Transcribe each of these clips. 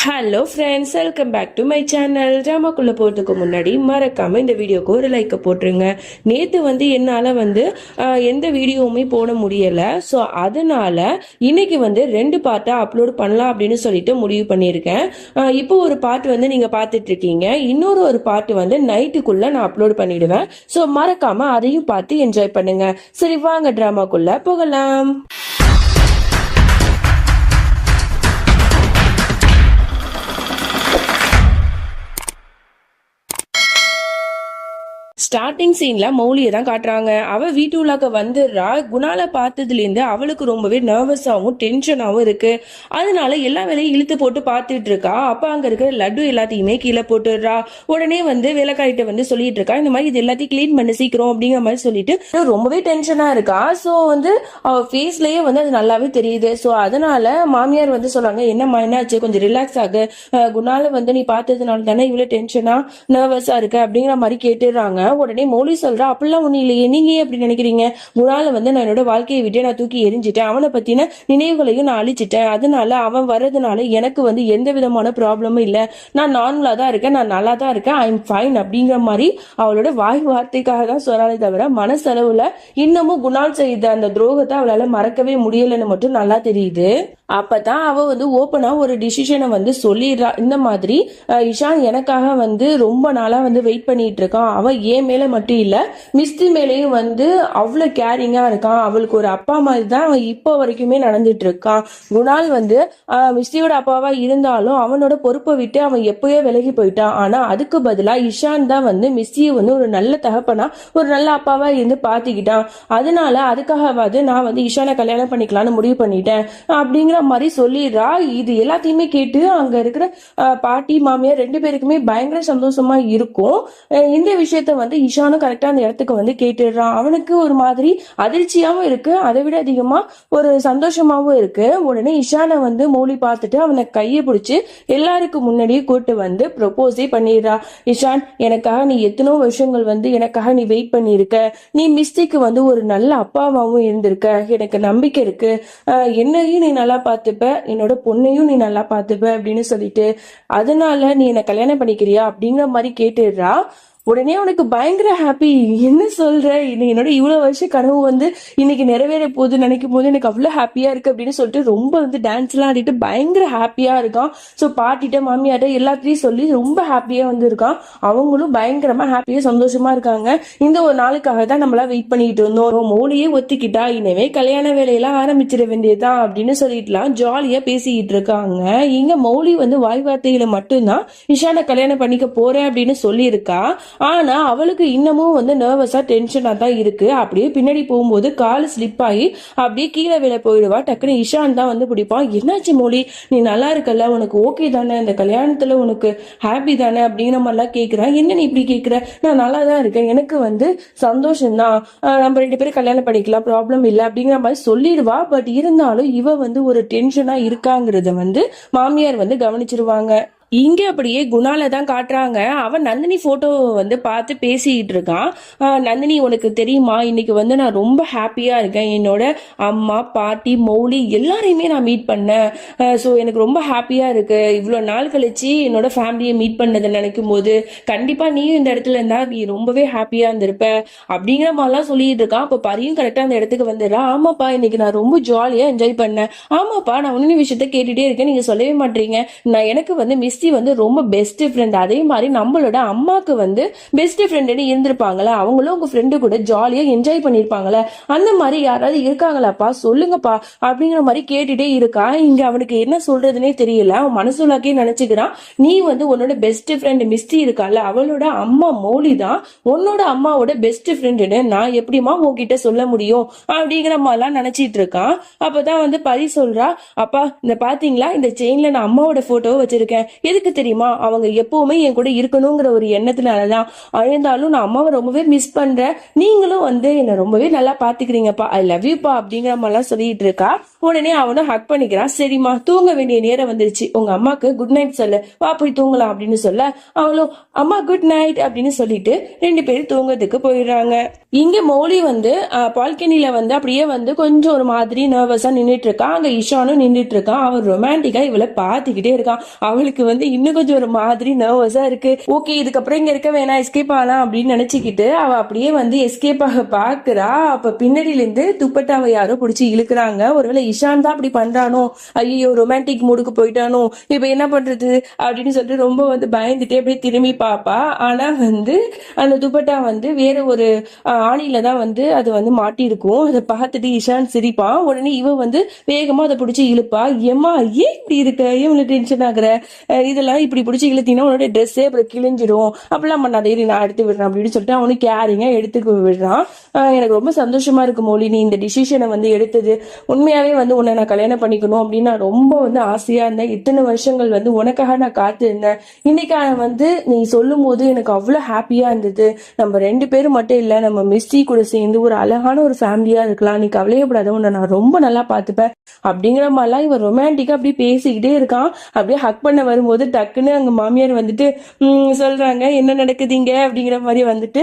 Hello friends, welcome back to my channel. ட்ராமாக்குள்ளே போகிறதுக்கு முன்னாடி மறக்காமல் இந்த வீடியோக்கு ஒரு லைக்கை போட்டுருங்க. நேற்று என்னால் எந்த வீடியோவுமே போட முடியலை. ஸோ அதனால் இன்னைக்கு 2 பார்ட்டாக அப்லோட் பண்ணலாம் அப்படின்னு சொல்லிட்டு முடிவு பண்ணியிருக்கேன். இப்போ ஒரு பார்ட் நீங்கள் பார்த்துட்ருக்கீங்க. இன்னொரு பார்ட் நைட்டுக்குள்ளே நான் அப்லோட் பண்ணிடுவேன். ஸோ மறக்காமல் அதையும் பார்த்து என்ஜாய் பண்ணுங்க. சரி, வாங்க ட்ராமாக்குள்ளே போகலாம். ஸ்டார்டிங் சீன்ல மௌலியை தான் காட்டுறாங்க. அவ வீட்டு உள்ளாக்க வந்துடுறா. குணால பார்த்ததுலேருந்து அவளுக்கு ரொம்பவே நர்வஸாகவும் டென்ஷனாகவும் இருக்கு. அதனால எல்லா வேலையும் இழுத்து போட்டு பார்த்துட்டு இருக்கா. அப்ப அங்க இருக்கிற லட்டு எல்லாத்தையுமே கீழே போட்டுடுறா. உடனே வேலைக்காரிட்ட சொல்லிட்டு இருக்கா, இந்த மாதிரி இது எல்லாத்தையும் கிளீன் பண்ண சீக்கிரம் அப்படிங்கிற மாதிரி சொல்லிட்டு ரொம்பவே டென்ஷனா இருக்கா. ஸோ அவ ஃபேஸ்லயே அது நல்லாவே தெரியுது. ஸோ அதனால மாமியார் சொல்றாங்க, என்னம்மா என்னாச்சு, கொஞ்சம் ரிலாக்ஸ் ஆகு, குணால நீ பார்த்ததுனால தானே இவ்வளவு டென்ஷனா நர்வஸா இருக்கு அப்படிங்கிற மாதிரி கேட்டுடுறாங்க. உடனே மௌலி சொல்றா, அப்படிலாம் ஒண்ணு இல்லையே, நீங்க ஏன் அப்படி நினைக்கிறீங்க, குணால நான் என்னோட வாழ்க்கையை விட்டு நான் தூக்கி எரிஞ்சிட்டேன், அவனை பத்தின நினைவுகளையும் நான் அழிச்சிட்டேன், அதனால அவன் வர்றதுனால எனக்கு எந்த விதமான ப்ராப்ளமும் இல்லை, நான் நார்மலா தான் இருக்கேன், நான் நல்லா தான் இருக்கேன், ஐ எம் ஃபைன் அப்படிங்கிற மாதிரி அவளோட வாய் வார்த்தைக்காக தான் சொன்னாலே தவிர மனசளவுல இன்னமும் குணால் செய்த அந்த துரோகத்தை அவளால மறக்கவே முடியலன்னு மட்டும் நல்லா தெரியுது. அப்பதான் அவ ஓப்பனா ஒரு டிசிஷனை சொல்லிடுறா, இந்த மாதிரி இஷான் எனக்காக ரொம்ப நாளா வெயிட் பண்ணிட்டு இருக்கான், அவன் ஏன் மேல மட்டும் இல்ல மிஸ்தி மேலேயும் அவ்வளவு கேரிங்கா இருக்கான், அவளுக்கு ஒரு அப்பா மாதிரி தான் அவன் இப்போ வரைக்குமே நடந்துட்டு இருக்கான். குணால் மிஸ்தியோட அப்பாவா இருந்தாலும் அவனோட பொறுப்பை விட்டு அவன் எப்பயோ விலகி போயிட்டான். ஆனா அதுக்கு பதிலா இஷான் தான் மிஸ்தியை ஒரு நல்ல தகப்பனா ஒரு நல்ல அப்பாவா இருந்து பாத்துக்கிட்டான். அதனால அதுக்காகவாது நான் இஷானை கல்யாணம் பண்ணிக்கலாம்னு முடிவு பண்ணிட்டேன் அப்படிங்கிற மாதிரி சொல்லிடுறா. இது எல்லாத்தையுமே கேட்டு அங்க இருக்கிற பாட்டி மாமியார் 2 பேருக்குமே பயங்கர சந்தோஷமா இருக்கும். இந்த விஷயத்த இஷானும் கரெக்டா அந்த இடத்துக்கு கேட்டுடுறான். அவனுக்கு ஒரு மாதிரி அதிர்ச்சியாவும் இருக்கு, அதை விட அதிகமா ஒரு சந்தோஷமாவும் இருக்கு. உடனே இஷானை மௌலி பார்த்துட்டு அவனை கையை பிடிச்சு எல்லாருக்கும் முன்னாடியே கூட்டு ப்ரொபோஸே பண்ணிடுறா. இஷான், எனக்காக நீ எத்தனோ வருஷங்கள் எனக்காக நீ வெயிட் பண்ணிருக்க, நீ மிஸ்டேக்கு ஒரு நல்ல அப்பாவாவும் இருந்திருக்க, எனக்கு நம்பிக்கை இருக்கு, என்னையும் நீ நல்லா பார்த்துப்ப, என்னோட பொண்ணையும் நீ நல்லா பார்த்துப்ப அப்படின்னு சொல்லிட்டு, அதனால நீ என்ன கல்யாணம் பண்ணிக்கிறியா அப்படிங்கிற மாதிரி கேட்டுடுறா. உடனே உனக்கு பயங்கர ஹாப்பி, என்ன சொல்ற, என்னோட இவ்வளவு வருஷம் கனவு இன்னைக்கு நிறைவேற போகுது நினைக்கும் போது எனக்கு அவ்வளவு ஹாப்பியா இருக்கு அப்படின்னு சொல்லிட்டு ரொம்ப டான்ஸ் எல்லாம் ஆடிட்டு பயங்கர ஹாப்பியா இருக்கான். ஸோ பாட்டிட்ட மாமியாட்ட எல்லாத்தையும் சொல்லி ரொம்ப ஹாப்பியா இருக்கான். அவங்களும் பயங்கரமா ஹாப்பியா சந்தோஷமா இருக்காங்க. இந்த ஒரு நாளுக்காக தான் நம்மளா வெயிட் பண்ணிட்டு இருந்தோம், மௌலியே ஒத்துக்கிட்டா, இனிமே கல்யாண வேலையெல்லாம் ஆரம்பிச்சிட வேண்டியதுதான் அப்படின்னு சொல்லிட்டுலாம் ஜாலியா பேசிக்கிட்டு இருக்காங்க. இங்க மௌலி வாய் வார்த்தையில மட்டும்தான் இஷானை கல்யாணம் பண்ணிக்க போறேன் அப்படின்னு சொல்லி இருக்கா. ஆனா அவளுக்கு இன்னமும் நர்வஸா டென்ஷனா தான் இருக்கு. அப்படியே பின்னாடி போகும்போது கால் ஸ்லிப் ஆகி அப்படியே கீழே விழ போயிடுவா. டக்குனு இஷான் தான் பிடிப்பான். என்னாச்சு மௌலி, நீ நல்லா இருக்கல, உனக்கு ஓகே தானே, இந்த கல்யாணத்துல உனக்கு ஹாப்பி தானே அப்படிங்கிற மாதிரிலாம் கேட்கிறான். என்ன நீ இப்படி கேட்கிற, நான் நல்லா தான் இருக்கேன், எனக்கு சந்தோஷம் தான், நம்ம 2 பேரும் கல்யாணம் பண்ணிக்கலாம், ப்ராப்ளம் இல்லை அப்படிங்கிற மாதிரி சொல்லிடுவா. பட் இருந்தாலும் இவ ஒரு டென்ஷனா இருக்காங்கிறத மாமியார் கவனிச்சிருவாங்க. இங்க அப்படியே குணால தான் காட்டுறாங்க. அவன் நந்தினி போட்டோ பார்த்து பேசிட்டு இருக்கான். நந்தினி, உனக்கு தெரியுமா, இன்னைக்கு நான் ரொம்ப ஹாப்பியா இருக்கேன், என்னோட அம்மா பாட்டி மௌலி எல்லாரையுமே நான் மீட் பண்ணேன். ஸோ எனக்கு ரொம்ப ஹாப்பியா இருக்கு, இவ்வளோ நாள் கழிச்சு என்னோட ஃபேமிலியை மீட் பண்ணதை நினைக்கும் போது கண்டிப்பா நீயும் இந்த இடத்துல இருந்தா நீ ரொம்பவே ஹாப்பியா இருந்திருப்ப அப்படிங்கிற மாதிரிலாம் சொல்லிட்டு இருக்கான். அப்போ பரியும் கரெக்டா அந்த இடத்துக்கு வந்துடுறா. ஆமாப்பா, இன்னைக்கு நான் ரொம்ப ஜாலியா என்ஜாய் பண்ணேன். ஆமாப்பா, நான் ஒன்னு விஷயத்த கேட்டுட்டே இருக்கேன், நீங்க சொல்லவே மாட்டீங்க. நான் எனக்கு மிஸ்டி ரொம்ப பெஸ்ட் ஃப்ரெண்ட், அதே மாதிரி நம்மளோட அம்மாக்கு பெஸ்ட் ஃப்ரெண்ட் இருந்திருப்பாங்களா, அவங்களும் உங்க ஃப்ரெண்டு கூட ஜாலியா என்ஜாய் பண்ணிருப்பாங்களே, அந்த மாதிரி யாராவது இருக்காங்களாப்பா, சொல்லுங்கப்பா அப்படிங்கிற மாதிரி கேட்டுட்டே இருக்கா. இங்க அவனுக்கு என்ன சொல்றதுன்னே தெரியல. அவன் மனசுலாக்கே நினைச்சுக்கிறான், நீ உன்னோட பெஸ்ட் ஃப்ரெண்ட் மிஸ்டி இருக்கால, அவளோட அம்மா மௌலி தான் உன்னோட அம்மாவோட பெஸ்ட் ஃப்ரெண்டுன்னு நான் எப்படிமா உன்கிட்ட சொல்ல முடியும் அப்படிங்கிற மாதிரிலாம் நினைச்சிட்டு இருக்கான். அப்பதான் பரி சொல்றா, அப்பா இந்த பாத்தீங்களா, இந்த செயின்ல நான் அம்மாவோட போட்டோவை வச்சிருக்கேன், எதுக்கு தெரியுமா, அவங்க எப்பவுமே என் கூட இருக்கணுங்கிற ஒரு எண்ணத்தினாலதான், இருந்தாலும் நான் அம்மாவை ரொம்பவே மிஸ் பண்றேன், நீங்களும் என்ன ரொம்பவே நல்லா பாத்துக்கிறீங்கப்பா, ஐ லவ் யூ பா அப்படிங்கிற மாதிரிலாம் சொல்லிட்டு இருக்கா. உடனே அவனும் ஹக் பண்ணிக்கிறான். சரிம்மா தூங்க வேண்டிய நேரம் வந்துருச்சு, உங்க அம்மாக்கு குட் நைட் சொல்லு, வா போய் தூங்கலாம் அப்படின்னு சொல்ல அவளும் அம்மா குட் நைட் அப்படின்னு சொல்லிட்டு 2 பேரும் தூங்கறதுக்கு போயிடுறாங்க. இங்க மௌலி வந்து பால்கனில வந்து அப்படியே வந்து கொஞ்சம் ஒரு மாதிரி நர்வஸா நின்றுட்டு இருக்கான். அங்க இஷானும் நின்றுட்டு இருக்கான். அவன் ரொமான்டிக்கா இவளை பாத்துக்கிட்டே இருக்கான். அவளுக்கு வந்து இன்னும் கொஞ்சம் ஒரு மாதிரி நர்வஸா இருக்கு. ஓகே இதுக்கப்புறம் இங்க இருக்க வேணாம், எஸ்கேப் ஆகலாம் அப்படின்னு நினைச்சுக்கிட்டு அவ அப்படியே வந்து எஸ்கேப் ஆக பாக்குறா. அப்ப பின்னாடில இருந்து துப்பட்டாவை யாரோ பிடிச்சி இழுக்கிறாங்க. ஒருவேளை இஷான் தான் அப்படி பண்றானோ, ஐயோ ரொமான்டிக் மூடுக்கு போயிட்டானோ, இப்ப என்ன பண்றது அப்படின்னு சொல்லிட்டு ரொம்ப வந்து பயந்துட்டே அப்படியே திரும்பி பாப்பா. ஆனா வந்து அந்த துப்பட்டா வந்து வேற ஒரு ஆணில தான் வந்து அது வந்து மாட்டிருக்கும். அதை பார்த்துட்டு இஷான் சிரிப்பான். உடனே இவ வந்து வேகமா அதை பிடிச்சி இழுப்பா. ஏமா ஏன் இப்படி இருக்க, ஏன் டென்ஷன் ஆகுற, இதெல்லாம் இப்படி பிடிச்சி இழுத்தீங்கன்னா உன்னோட ட்ரெஸ்ஸே அப்புறம் கிழிஞ்சிடும், அப்படிலாம் பண்ணாதே, நான் எடுத்து விடுறேன் அப்படின்னு சொல்லிட்டு அவனு கேரிங்கா எடுத்து விடுறான். எனக்கு ரொம்ப சந்தோஷமா இருக்கு மௌலி, நீ இந்த டிசிஷனை வந்து எடுத்தது. உண்மையாவே வந்து உன்னை நான் கல்யாணம் பண்ணிக்கணும் அப்படின்னு நான் ரொம்ப வந்து ஆசையா இருந்தேன். இத்தனை வருஷங்கள் வந்து உனக்காக நான் காத்து இருந்தேன். இன்னைக்கு வந்து நீ சொல்லும் போது எனக்கு அவ்வளவு ஹாப்பியா இருந்தது. நம்ம 2 பேரும் மட்டும் இல்ல, நம்ம மிஸ்டி கூட சேர்ந்து ஒரு அழகான ஒரு ஃபேமிலியா இருக்கலாம், நீ கவலையப்படாத, உன்னை நான் ரொம்ப நல்லா பாத்துப்பேன் அப்படிங்கிற மாதிரிலாம் இவன் ரொமான்டிக்கா அப்படியே பேசிக்கிட்டே இருக்கான். அப்படியே ஹக் பண்ண வரும்போது டக்குன்னு அங்க மாமியார் வந்துட்டு சொல்றாங்க என்ன நடக்குதுங்க அப்படிங்கிற மாதிரி வந்துட்டு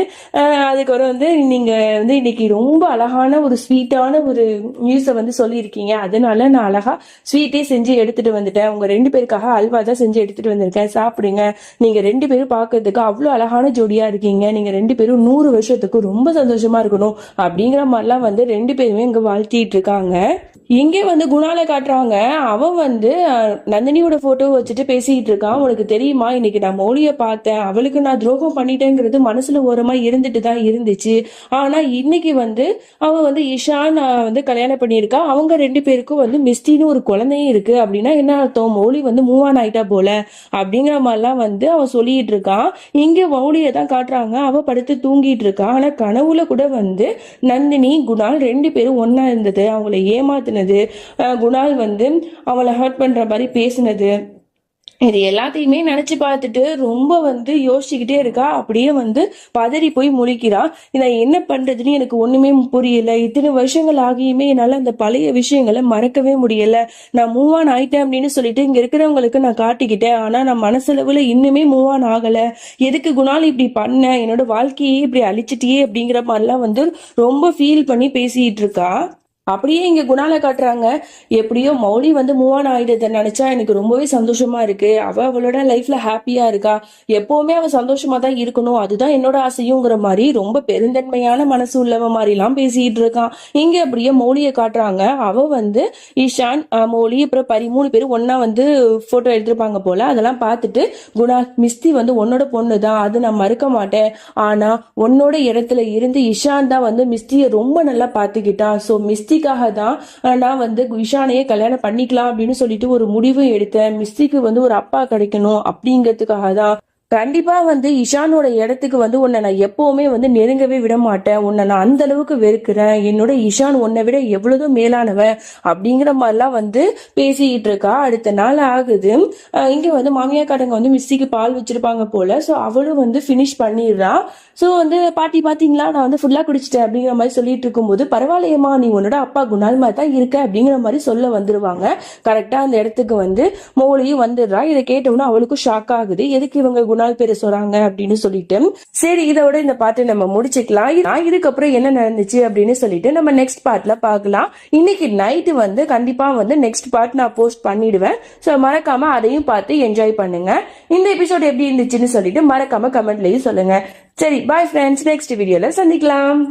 அதுக்கப்புறம் வந்து நீங்க வந்து இன்னைக்கு ரொம்ப அழகான ஒரு ஸ்வீட்டான ஒரு நியூஸை வந்து சொல்லியிருக்கீங்க, அதனால நான் அழகா ஸ்வீட்டே செஞ்சு எடுத்துட்டு வந்துட்டேன், உங்க 2 பேருக்காக அல்வா தான் செஞ்சு எடுத்துட்டு வந்திருக்கேன், சாப்பிடுங்க, நீங்க 2 பேரும் பாக்குறதுக்கு அவ்வளவு அழகான ஜோடியா இருக்கீங்க, நீங்க 2 பேரும் 100 வருஷத்துக்கு ரொம்ப சந்தோஷமா இருக்கணும் அப்படிங்கிற மாதிரிலாம் வந்து 2 பேருமே இங்க வாழ்த்திட்டு இருக்காங்க. இங்கே வந்து குணால காட்டுறாங்க. அவன் வந்து நந்தினியோட போட்டோ வச்சுட்டு பேசிட்டு இருக்கான். உனக்கு தெரியுமா இன்னைக்கு நான் மௌலிய பார்த்தேன், அவளுக்கு நான் துரோகம் பண்ணிட்டேங்கிறது மனசுல ஓரமா இருந்துட்டு தான் இருந்துச்சு. ஆனா இன்னைக்கு வந்து அவன் வந்து இஷான் வந்து கல்யாணம் பண்ணியிருக்கா, அவங்க 2 பேருக்கும் வந்து மிஸ்டின்னு ஒரு குழந்தையும் இருக்கு. அப்படின்னா என்ன அர்த்தம், மௌலி வந்து மூவ் ஆன் ஆயிட்டா போல அப்படிங்கிற மாதிரிலாம் வந்து அவன் சொல்லிட்டு இருக்கான். இங்க மௌலியை தான் காட்டுறாங்க. அவ படுத்து தூங்கிட்டு இருக்கான். ஆனா கனவுல கூட வந்து நந்தினி குணால் 2 பேரும் ஒன்னா இருந்தது, அவங்கள ஏமாத்தினது, குணால் வந்து அவளை ஹர்ட் பண்ற மாதிரி பேசினது, இது எல்லாத்தையுமே நினைச்சு பார்த்துட்டு ரொம்ப வந்து யோசிச்சுக்கிட்டே இருக்கா. அப்படியே வந்து பதறி போய் முழிக்கிறான். இதை என்ன பண்றதுன்னு எனக்கு ஒண்ணுமே புரியல, இத்தனை வருஷங்கள் ஆகியுமே என்னால அந்த பழைய விஷயங்களை மறக்கவே முடியல, நான் மூவ் ஆன் ஆயிட்டேன் அப்படின்னு சொல்லிட்டு இங்க இருக்கிறவங்களுக்கு நான் காட்டிக்கிட்டேன், ஆனா நான் மனசளவுல இன்னுமே மூவ் ஆன் ஆகல, எதுக்கு குணால் இப்படி பண்ண, என்னோட வாழ்க்கையே இப்படி அழிச்சிட்டியே அப்படிங்கிற மாதிரிலாம் வந்து ரொம்ப ஃபீல் பண்ணி பேசிட்டு இருக்கா. அப்படியே இங்க குணால காட்டுறாங்க. எப்படியோ மௌலி வந்து மூவ் ஆன் ஆயிடுறத நினைச்சா எனக்கு ரொம்பவே சந்தோஷமா இருக்கு, அவளோட லைஃப்ல ஹாப்பியா இருக்கா, எப்பவுமே அவ சந்தோஷமா தான் இருக்கணும், அதுதான் என்னோட ஆசையுங்கிற மாதிரி ரொம்ப பெருந்தன்மையான மனசு உள்ளவ மாதிரி எல்லாம் பேசிட்டு இருக்கான். இங்க அப்படியே மௌலிய காட்டுறாங்க. அவ வந்து ஈஷான் மௌலி அப்புறம் 3 பேரும் ஒன்னா வந்து போட்டோ எடுத்திருப்பாங்க போல. அதெல்லாம் பார்த்துட்டு குணா மிஸ்தி வந்து உன்னோட பொண்ணுதான், அது நான் மறுக்க மாட்டேன், ஆனா உன்னோட இடத்துல இருந்து இஷான் தான் வந்து மிஸ்திய ரொம்ப நல்லா பாத்துக்கிட்டான், சோ மிஸ்திக்காக தான் நான் வந்து இஷானையே கல்யாணம் பண்ணிக்கலாம் அப்படின்னு சொல்லிட்டு ஒரு முடிவு எடுத்தேன், மிஸ்திக்கு வந்து ஒரு அப்பா கிடைக்கணும் அப்படிங்கிறதுக்காக தான். கண்டிப்பா வந்து இஷானோட இடத்துக்கு வந்து உன்னை நான் எப்பவுமே வந்து நெருங்கவே விட மாட்டேன், உன்னை நான் அந்த அளவுக்கு வெறுக்கிறேன், என்னோட இஷான் உன்னை விட எவ்வளவு மேலானவன் அப்படிங்கிற மாதிரிலாம் வந்து பேசிக்கிட்டு இருக்கா. அடுத்த நாள் ஆகுது. இங்க வந்து மாமியாக்காரங்க வந்து மிஸ்ஸிக்கு பால் வச்சிருப்பாங்க போல. ஸோ அவளும் வந்து ஃபினிஷ் பண்ணிடுறா. ஸோ வந்து பாட்டி பாத்தீங்களா நான் வந்து ஃபுல்லா குடிச்சிட்டேன் அப்படிங்கிற மாதிரி சொல்லிட்டு இருக்கும்போது, பரவாயில்லையம்மா நீ உன்னோட அப்பா குணால் மாதிரி தான் இருக்க அப்படிங்கிற மாதிரி சொல்ல வந்துருவாங்க. கரெக்டா அந்த இடத்துக்கு வந்து மோலியும் வந்துடுறா. இதை கேட்டோம்னா அவளுக்கும் ஷாக் ஆகுது, எதுக்கு இவங்க குணால் பேரை சொல்றாங்க அப்படின்னு சொல்லிட்டு. சரி இதோட இந்த பாட்டை நம்ம முடிச்சுக்கலாம். இதுக்கப்புறம் என்ன நடந்துச்சு அப்படின்னு சொல்லிட்டு நம்ம நெக்ஸ்ட் பார்ட்ல பார்க்கலாம். இன்னைக்கு நைட்டு வந்து கண்டிப்பா வந்து நெக்ஸ்ட் பார்ட் நான் போஸ்ட் பண்ணிடுவேன். ஸோ மறக்காம அதையும் பார்த்து என்ஜாய் பண்ணுங்க. இந்த எபிசோட் எப்படி இருந்துச்சுன்னு சொல்லிட்டு மறக்காம கமெண்ட்லயும் சொல்லுங்க. சரி பாய் ஃப்ரெண்ட்ஸ், நெக்ஸ்ட் வீடியோல சந்திக்கலாம்.